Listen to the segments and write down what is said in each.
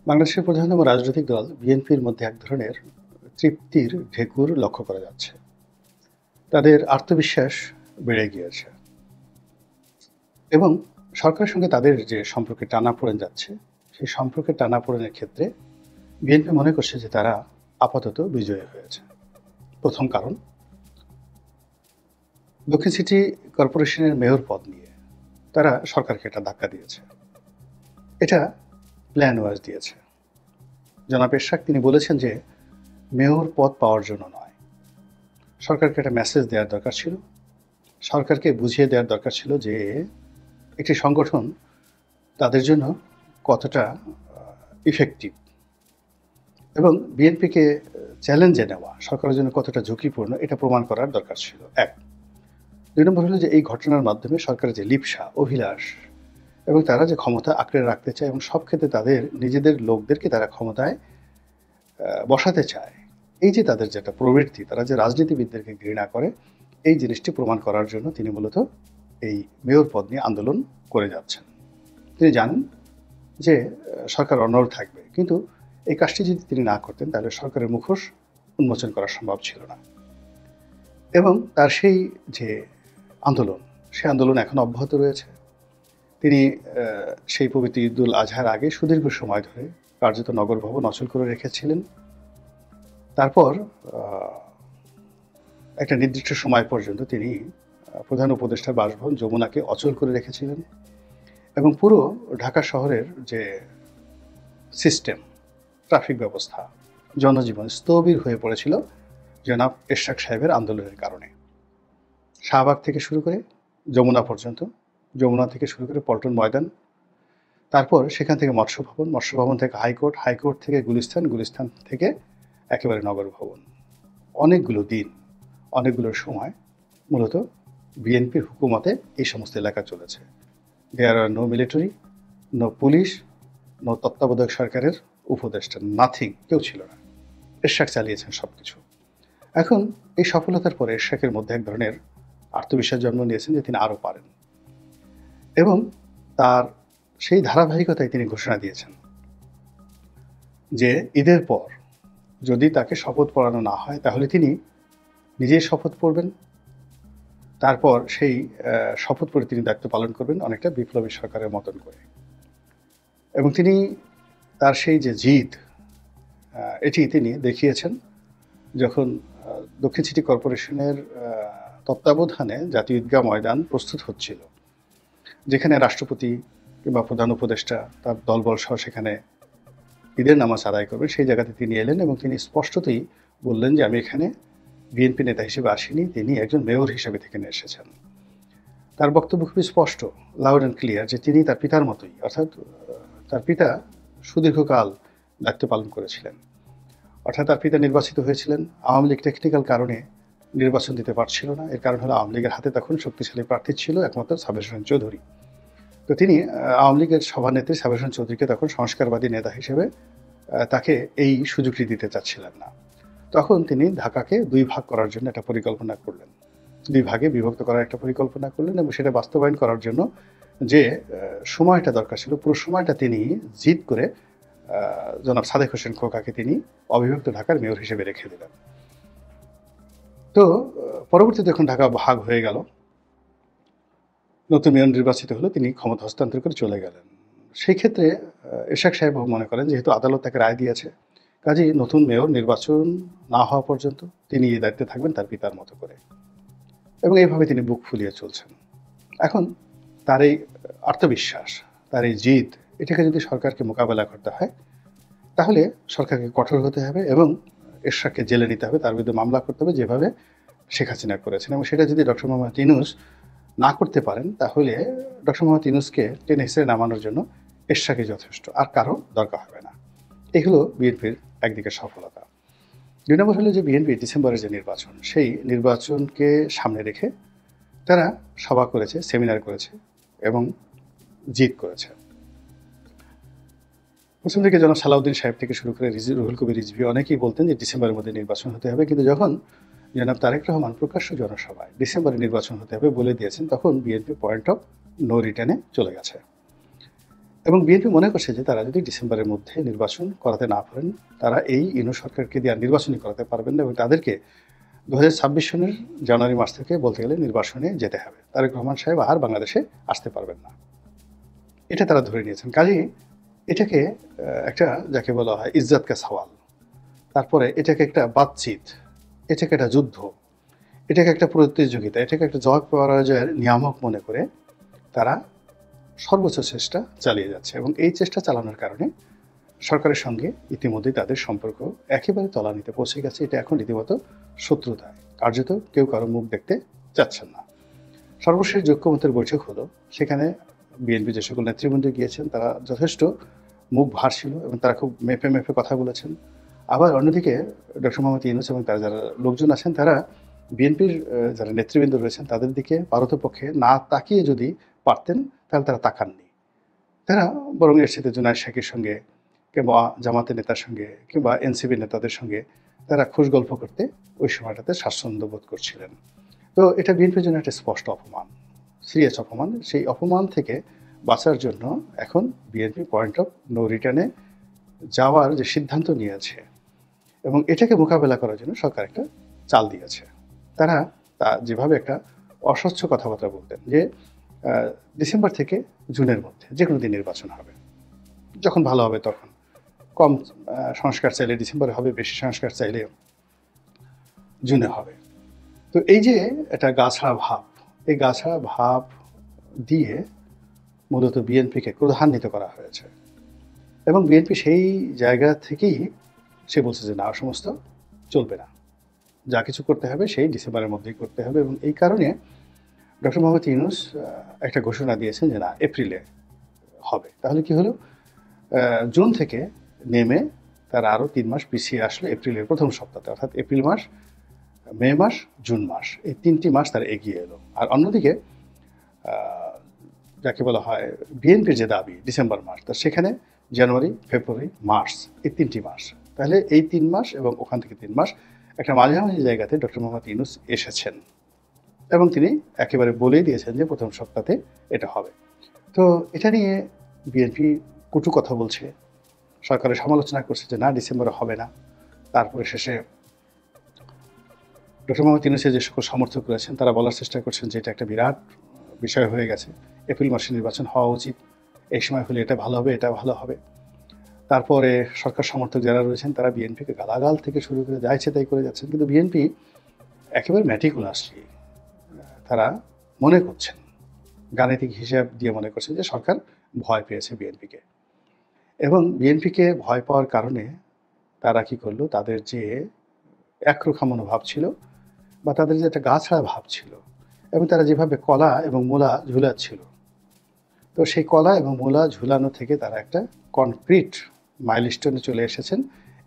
বাংলাদেশের প্রধানতম রাজনৈতিক দল বিএনপির মধ্যে এক ধরনের তৃপ্তির ঢেকুর লক্ষ্য করা যাচ্ছে। তাদের আত্মবিশ্বাস বেড়ে গিয়েছে এবং সরকারের সঙ্গে তাদের যে সম্পর্কে টানাপোড়েন যাচ্ছে, সেই সম্পর্কের টানাপোড়েনের ক্ষেত্রে বিএনপি মনে করছে যে তারা আপাতত বিজয়ী হয়েছে। প্রথম কারণ, দক্ষিণ সিটি কর্পোরেশনের মেয়র পদ নিয়ে তারা সরকারকে একটা ধাক্কা দিয়েছে। এটা প্ল্যান ওয়াইজ দিয়েছে। জনাব এরশাদ তিনি বলেছেন যে মেয়র পদ পাওয়ার জন্য নয়, সরকারকে একটা মেসেজ দেওয়ার দরকার ছিল, সরকারকে বুঝিয়ে দেওয়ার দরকার ছিল যে একটি সংগঠন তাদের জন্য কতটা ইফেক্টিভ এবং বিএনপিকে চ্যালেঞ্জে নেওয়া সরকারের জন্য কতটা ঝুঁকিপূর্ণ এটা প্রমাণ করার দরকার ছিল। এক, দুই নম্বর হলো যে এই ঘটনার মাধ্যমে সরকারের যে লিপ্সা, অভিলাষ এবং তারা যে ক্ষমতা আঁকড়ে রাখতে চায় এবং সব ক্ষেত্রে তাদের নিজেদের লোকদেরকে তারা ক্ষমতায় বসাতে চায়, এই যে তাদের যেটা প্রবৃত্তি, তারা যে রাজনীতিবিদদেরকে ঘৃণা করে, এই জিনিসটি প্রমাণ করার জন্য তিনি মূলত এই মেয়র পদ নিয়ে আন্দোলন করে যাচ্ছেন। তিনি জানেন যে সরকার অনড় থাকবে, কিন্তু এই কাজটি যদি তিনি না করতেন তাহলে সরকারের মুখোশ উন্মোচন করা সম্ভব ছিল না। এবং তার সেই যে আন্দোলন, সেই আন্দোলন এখন অব্যাহত রয়েছে। তিনি সেই পবিত্র ঈদুল আজহার আগে সুদীর্ঘ সময় ধরে কার্যত নগর ভবন অচল করে রেখেছিলেন। তারপর একটা নির্দিষ্ট সময় পর্যন্ত তিনি প্রধান উপদেষ্টার বাসভবন যমুনাকে অচল করে রেখেছিলেন এবং পুরো ঢাকা শহরের যে সিস্টেম, ট্রাফিক ব্যবস্থা, জনজীবন স্থবির হয়ে পড়েছিল জনাব এরশাদ সাহেবের আন্দোলনের কারণে। শাহবাগ থেকে শুরু করে যমুনা পর্যন্ত, যমুনা থেকে শুরু করে পল্টন ময়দান, তারপর সেখান থেকে মৎস্য ভবন, মৎস্য ভবন থেকে হাইকোর্ট, হাইকোর্ট থেকে গুলিস্তান, গুলিস্তান থেকে একেবারে নগর ভবন। অনেকগুলো দিন, অনেকগুলো সময় মূলত বিএনপির হুকুমতে এই সমস্ত এলাকা চলেছে। There are no military, no police, no তত্ত্বাবধায়ক সরকারের উপদেষ্টা, নাথিং, কেউ ছিল না। এরশাদ চালিয়েছেন সব কিছু। এখন এই সফলতার পরে এরশাদের মধ্যে এক ধরনের আত্মবিশ্বাস জন্ম নিয়েছেন যে তিনি আরও পারেন এবং তার সেই ধারাবাহিকতায় তিনি ঘোষণা দিয়েছেন যে ঈদের পর যদি তাকে শপথ পড়ানো না হয় তাহলে তিনি নিজেই শপথ পড়বেন, তারপর সেই শপথ পড়ে তিনি দায়িত্ব পালন করবেন অনেকটা বিপ্লবী সরকারের মতন করে। এবং তিনি তার সেই যে জিদ, এটি তিনি দেখিয়েছেন যখন দক্ষিণ সিটি কর্পোরেশনের তত্ত্বাবধানে জাতীয় ঈদগাহ ময়দান প্রস্তুত হচ্ছিল, যেখানে রাষ্ট্রপতি কিংবা প্রধান উপদেষ্টা তার দলবল সহ সেখানে ঈদের নামাজ আদায় করবেন। সেই জায়গাতে তিনি এলেন এবং তিনি স্পষ্টতই বললেন যে আমি এখানে বিএনপি নেতা হিসেবে আসিনি, তিনি একজন মেয়র হিসেবে এখানে এসেছেন। তার বক্তব্য খুবই স্পষ্ট, লাউড অ্যান্ড ক্লিয়ার, যে তিনি তার পিতার মতোই, অর্থাৎ তার পিতা সুদীর্ঘকাল দায়িত্ব পালন করেছিলেন, অর্থাৎ তার পিতা নির্বাচিত হয়েছিলেন। আওয়ামী লীগ টেকনিক্যাল কারণে নির্বাচন দিতে পারছিল না, এর কারণ হলো আওয়ামী লীগের হাতে তখন শক্তিশালী প্রার্থী ছিল একমাত্র সাবের হোসেন চৌধুরী। তো তিনি আওয়ামী লীগের সভানেত্রী সাবের হোসেন চৌধুরীকে তখন সংস্কারবাদী নেতা হিসেবে তাকে এই সুযোগটি দিতে চাচ্ছিলেন না। তখন তিনি ঢাকাকে দুই ভাগ করার জন্য একটা পরিকল্পনা করলেন, দুই ভাগে বিভক্ত করার একটা পরিকল্পনা করলেন এবং সেটা বাস্তবায়ন করার জন্য যে সময়টা দরকার ছিল পুরো সময়টা তিনি জিদ করে জনাব সাদেক হোসেন খোকাকে তিনি অবিভক্ত ঢাকার মেয়র হিসেবে রেখে দিলেন। তো পরবর্তীতে যখন ঢাকা ভাগ হয়ে গেল, নতুন মেয়র নির্বাচিত হলো, তিনি ক্ষমতা হস্তান্তর করে চলে গেলেন। সেই ক্ষেত্রে এরশাদ সাহেব মনে করেন যেহেতু আদালত তাকে রায় দিয়েছে, কাজেই নতুন মেয়র নির্বাচন না হওয়া পর্যন্ত তিনি এই দায়িত্বে থাকবেন তার পিতার মতো করে, এবং এইভাবে তিনি বুক ফুলিয়ে চলছেন। এখন তার এই আত্মবিশ্বাস, তার এই জিদ, এটাকে যদি সরকারকে মোকাবেলা করতে হয় তাহলে সরকারকে কঠোর হতে হবে এবং এরশাদকে জেলে নিতে হবে, তার বিরুদ্ধে মামলা করতে হবে যেভাবে শেখ হাসিনা করেছেন। এবং সেটা যদি ডক্টর মোহাম্মদ ইউনূস না করতে পারেন তাহলে ডক্টর মোহাম্মদ ইউনূসকে টেনে হিসেবে নামানোর জন্য এরশাদই যথেষ্ট, আর কারো দরকার হবে না। এই হলো বিএনপির একদিকে সফলতা। দুই নম্বর হলো যে বিএনপি ডিসেম্বরের যে নির্বাচন, সেই নির্বাচনকে সামনে রেখে তারা সভা করেছে, সেমিনার করেছে এবং জিদ করেছে। প্রথম দিকে জনাব সালাউদ্দিন সাহেব থেকে শুরু করে রুহুল কবির রিজভী অনেকেই বলতেন যে ডিসেম্বরের মধ্যে নির্বাচন হতে হবে, কিন্তু যখন জনাব তারেক রহমান প্রকাশ্য জনসভায় ডিসেম্বরে নির্বাচন হতে হবে বলে দিয়েছেন, তখন বিএনপি পয়েন্ট অফ নো রিটার্নে চলে গেছে। এবং বিএনপি মনে করছে যে তারা যদি ডিসেম্বরের মধ্যে নির্বাচন করাতে না পারেন, তারা এই ইউনূস সরকারকে দিয়ে আর নির্বাচনই করাতে পারবেন না এবং তাদেরকে ২০২৬ সনের জানুয়ারি মাস থেকে বলতে গেলে নির্বাসনে যেতে হবে। তারেক রহমান সাহেব আর বাংলাদেশে আসতে পারবেন না, এটা তারা ধরে নিয়েছেন। কাজেই এটাকে একটা যাকে বলা হয় ইজ্জত কা সওয়াল, তারপরে এটাকে একটা বাতচিত, এটাকে একটা যুদ্ধ, এটাকে একটা প্রতিযোগিতা, এটাকে একটা জয় পরাজয়ের নিয়ামক মনে করে তারা সর্বোচ্চ চেষ্টা চালিয়ে যাচ্ছে এবং এই চেষ্টা চালানোর কারণে সরকারের সঙ্গে ইতিমধ্যেই তাদের সম্পর্ক একেবারে তলানিতে পৌঁছে গেছে। এটা এখন রীতিমতো শত্রুতায়, কার্যত কেউ কারো মুখ দেখতে চাচ্ছেন না। সর্বশেষ ঐক্যমত্যের বৈঠক হলো, সেখানে বিএনপি যে সকল নেতৃবৃন্দ গিয়েছেন তারা যথেষ্ট মুখ ভার ছিল এবং তারা খুব মেপে মেপে কথা বলেছেন। আবার অন্যদিকে ডক্টর মোহাম্মদ ইউনূস এবং তার যারা লোকজন আছেন তারা বিএনপির যারা নেতৃবৃন্দ রয়েছেন তাদের দিকে পারতপক্ষে না তাকিয়ে যদি পারতেন তাহলে তারা তাকাননি। তারা বরং এর সাথে জুনায়েদ শেখের সঙ্গে কিংবা জামাতের নেতার সঙ্গে কিংবা এনসিপি নেতাদের সঙ্গে তারা খুশ গল্প করতে ওই সময়টাতে স্বাচ্ছন্দ্য বোধ করছিলেন। তো এটা বিএনপির জন্য একটা স্পষ্ট অপমান, সিরিয়াস অপমান। সেই অপমান থেকে বাঁচার জন্য এখন বিএনপি পয়েন্ট অফ নো রিটার্নে যাওয়ার যে সিদ্ধান্ত নিয়েছে এবং এটাকে মোকাবেলা করার জন্য সরকার একটা চাল দিয়েছে। তারা যেভাবে একটা অস্বচ্ছ কথাবার্তা বলতেন যে ডিসেম্বর থেকে জুনের মধ্যে যে কোনো দিন নির্বাচন হবে, যখন ভালো হবে তখন, কম সংস্কার চাইলে ডিসেম্বরে হবে, বেশি সংস্কার চাইলে জুনে হবে। তো এই যে একটা গাছড়া ভাব, এই গাছড়া ভাব দিয়ে মূলত বিএনপিকে ক্রোধান্বিত করা হয়েছে এবং বিএনপি সেই জায়গা থেকেই সে বলছে যে না, সমস্ত চলবে না, যা কিছু করতে হবে সেই ডিসেম্বরের মধ্যেই করতে হবে। এবং এই কারণে ডক্টর মোহাম্মদ ইউনূস একটা ঘোষণা দিয়েছেন যে না, এপ্রিলে হবে। তাহলে কি হলো, জুন থেকে নেমে তারা আরও 3 মাস পিছিয়ে আসলো এপ্রিলের প্রথম সপ্তাহে, অর্থাৎ এপ্রিল মাস, মে মাস, জুন মাস, এই 3টি মাস তারা এগিয়ে এলো। আর অন্যদিকে যাকে বলা হয় বিএনপির যে দাবি ডিসেম্বর মাস, তা সেখানে জানুয়ারি, ফেব্রুয়ারি, মার্চ, এই 3টি মাস। তাহলে এই 3 মাস এবং ওখান থেকে 3 মাস একটা মাঝামাঝি জায়গাতে ডক্টর মোহাম্মদ ইউনূস এসেছেন এবং তিনি একেবারে বলেই দিয়েছেন যে প্রথম সপ্তাহে এটা হবে। তো এটা নিয়ে বিএনপি কটু কথা বলছে, সরকারের সমালোচনা করছে যে না, ডিসেম্বরে হবে না। তারপরে শেষে ডক্টর মোহাম্মদ ইউনূসের যে সকল সমর্থক রয়েছেন তারা বলার চেষ্টা করছেন যে এটা একটা বিরাট বিষয় হয়ে গেছে, এপ্রিল মাসে নির্বাচন হওয়া উচিত, এই সময় হলে এটা ভালো হবে, এটা ভালো হবে। তারপরে সরকার সমর্থক যারা রয়েছেন তারা বিএনপিকে গালাগাল থেকে শুরু করে যা ইচ্ছে তাই করে যাচ্ছেন, কিন্তু বিএনপি একেবারে ম্যাটিকুলাসলি তারা মনে করছেন, গাণিতিক হিসাব দিয়ে মনে করছেন যে সরকার ভয় পেয়েছে বিএনপিকে এবং বিএনপিকে ভয় পাওয়ার কারণে তারা কি করলো, তাদের যে একরোখা মনোভাব ছিল বা তাদের যে একটা গাছড়া ভাব ছিল এবং তারা যেভাবে কলা এবং মূলা ঝুলাচ্ছিল, তো সেই কলা এবং মূলা ঝুলানো থেকে তারা একটা কনক্রিট মাইলস্টোনে চলে এসেছেন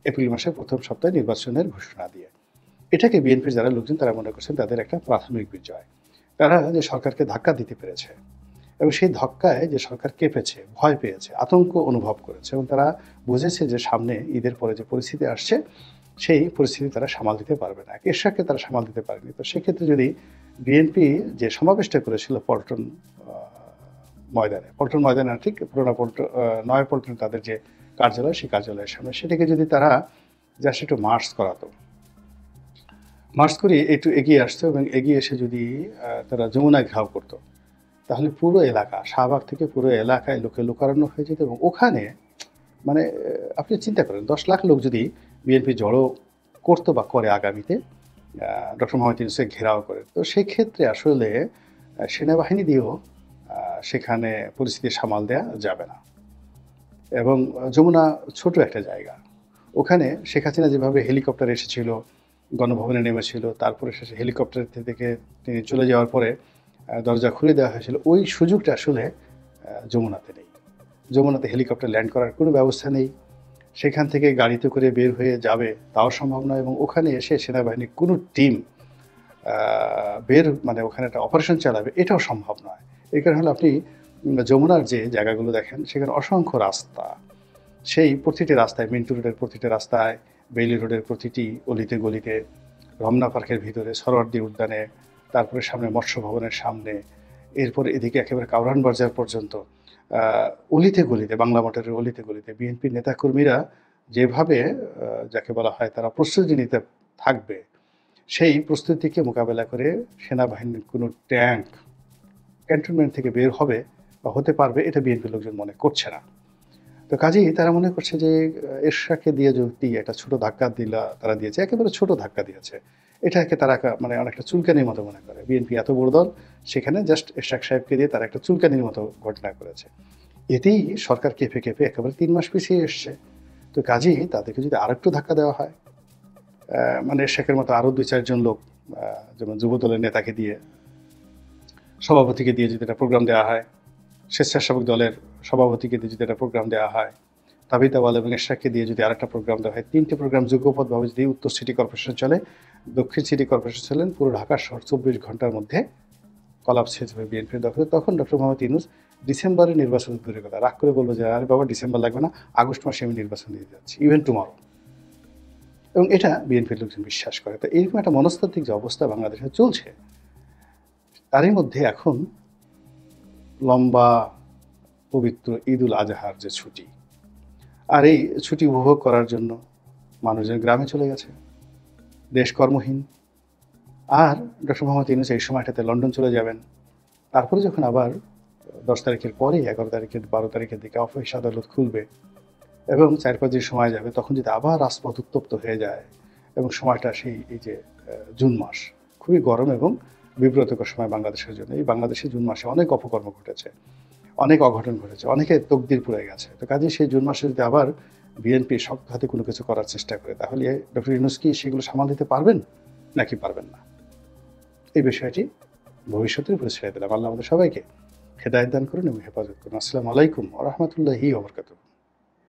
এপ্রিল মাসের প্রথম সপ্তাহে নির্বাচনের ঘোষণা দিয়ে। এটাকে বিএনপির যারা লোকজন তারা মনে করছেন তাদের একটা প্রাথমিক বিজয়। তারা যে সরকারকে ধাক্কা দিতে পেরেছে এবং সেই ধাক্কায় যে সরকার কেঁপেছে, ভয় পেয়েছে, আতঙ্ক অনুভব করেছে এবং তারা বুঝেছে যে সামনে ঈদের পরে যে পরিস্থিতি আসছে সেই পরিস্থিতি তারা সামাল দিতে পারবে না, এরশাদকে তারা সামাল দিতে পারেনি। তো সেক্ষেত্রে যদি বিএনপি যে সমাবেশটা করেছিল পল্টন ময়দানে, ঠিক পুরোনো নয়া পল্টন তাদের যে কার্যালয়, সেই কার্যালয়ের সামনে, সেটাকে যদি তারা জাস্ট একটু মার্চ করে একটু এগিয়ে আসতো এবং এগিয়ে এসে যদি তারা যমুনায় ঘেরাও করতো, তাহলে পুরো এলাকা, শাহবাগ থেকে পুরো এলাকায় লোকে লোকারণ্য হয়ে যেত এবং ওখানে মানে আপনি চিন্তা করেন 10 লাখ লোক যদি বিএনপি জড়ো করতো বা করে আগামীতে ডক্টর মোহাম্মদ ইউনূসকে ঘেরাও করে, তো সেক্ষেত্রে আসলে সেনাবাহিনী দিয়েও সেখানে পরিস্থিতি সামাল দেওয়া যাবে না। এবং যমুনা ছোট একটা জায়গা, ওখানে শেখ হাসিনা যেভাবে হেলিকপ্টার এসেছিল, গণভবনে নেমেছিল, তারপরে শেষে হেলিকপ্টার থেকে তিনি চলে যাওয়ার পরে দরজা খুলে দেওয়া হয়েছিল, ওই সুযোগটা আসলে যমুনাতে নেই। যমুনাতে হেলিকপ্টার ল্যান্ড করার কোনো ব্যবস্থা নেই, সেখান থেকে গাড়িতে করে বের হয়ে যাবে তাও সম্ভব নয় এবং ওখানে এসে সেনাবাহিনীর কোনো টিম মানে ওখানে একটা অপারেশন চালাবে এটাও সম্ভব নয়। এই কারণে হলো আপনি যমুনার যে জায়গাগুলো দেখেন সেখানে অসংখ্য রাস্তা, সেই প্রতিটি রাস্তায়, মিন্টু রোডের প্রতিটি রাস্তায়, বেইলি রোডের প্রতিটি অলিতে গলিতে, রমনা পার্কের ভিতরে, সরোয়ার্দী উদ্যানে, তারপরে সামনে মৎস্য ভবনের সামনে, এরপর এদিকে একেবারে কাউরান বাজার পর্যন্ত অলিতে গলিতে, বাংলা মোটরের অলিতে গলিতে বিএনপির নেতাকর্মীরা যেভাবে যাকে বলা হয় তারা প্রস্তুতি নিতে থাকবে, সেই প্রস্তুতিকে মোকাবেলা করে সেনাবাহিনীর কোনো ট্যাঙ্ক ক্যান্টনমেন্ট থেকে বের হবে বা হতে পারবে, এটা বিএনপির লোকজন মনে করছে না। তো কাজেই তারা মনে করছে যে এরশাদকে দিয়ে যদি একটা ছোট ধাক্কা তারা দিয়েছে, একেবারে ছোট ধাক্কা দিয়েছে, এটাকে তারা মানে অনেকটা চুলকানির মতো মনে করে। বিএনপি এত বড় দল, সেখানে জাস্ট এরশাদ সাহেবকে দিয়ে তারা একটা চুলকানির মতো ঘটনা করেছে। এতেই সরকার কেঁপে কেঁপে একেবারে 3 মাস পিছিয়ে এসছে। তো কাজেই তাদেরকে যদি আরেকটু ধাক্কা দেওয়া হয়, মানে এরশাদের মতো আরও 2-4 জন লোক, যেমন যুবদলের নেতাকে দিয়ে, সভাপতিকে দিয়ে যদি একটা প্রোগ্রাম দেওয়া হয়, স্বেচ্ছাসেবক দলের সভাপতিকে দিয়ে যদি একটা প্রোগ্রাম দেওয়া হয়, তাবিতাওয়াল এবং এরশাদকে দিয়ে যদি আরেকটা প্রোগ্রাম দেওয়া হয়, 3টে প্রোগ্রাম যুগপথভাবে যদি উত্তর সিটি কর্পোরেশন চলে, দক্ষিণ সিটি কর্পোরেশন চলেন, পুরো ঢাকা শহর 24 ঘন্টার মধ্যে কলাপস হয়ে যাবে বিএনপির দখলে। তখন ডক্টর মোহাম্মদ ইউনূস ডিসেম্বরে নির্বাচন দূরের কথা, রাগ করে বলবো যে আরে বাবা ডিসেম্বর লাগবে না, আগস্ট মাসে আমি নির্বাচন দিতে যাচ্ছি, ইভেন টুমরো। এবং এটা বিএনপির লোকজন বিশ্বাস করে। তো এরকম একটা মনস্তাত্ত্বিক যে অবস্থা বাংলাদেশে চলছে, তারই মধ্যে এখন লম্বা পবিত্র ঈদুল আজহার যে ছুটি, আর এই ছুটি উপভোগ করার জন্য মানুষজন গ্রামে চলে গেছে, দেশ কর্মহীন। আর ডক্টর মোহাম্মদ ইউনূস এই সময়টাতে লন্ডন চলে যাবেন। তারপরে যখন আবার 10 তারিখের পরে 11 তারিখের 12 তারিখের দিকে অফিস আদালত খুলবে এবং 4-5 দিন সময় যাবে, তখন যদি আবার রাজপথ উত্তপ্ত হয়ে যায় এবং সময়টা সেই এই যে জুন মাস, খুবই গরম এবং বিব্রতকর সময় বাংলাদেশের জন্য। এই বাংলাদেশে জুন মাসে অনেক অপকর্ম ঘটেছে, অনেক অঘটন ঘটেছে, অনেকে তকদির পুড়ে গেছে। তো কাজে সেই জুন মাসে যদি আবার বিএনপি শক্ত হাতে কোনো কিছু করার চেষ্টা করে, তাহলে ডক্টর ইউনূস কি সেগুলো সামাল দিতে পারবেন নাকি পারবেন না, এই বিষয়টি ভবিষ্যতের উপরে ছেড়ে দিলাম। আল্লাহ আমাদের সবাইকে হেদায়েত দান করুন এবং হেফাজত করুন। আসসালামু আলাইকুম ওয়া রাহমাতুল্লাহি ওয়া বারাকাতুহু।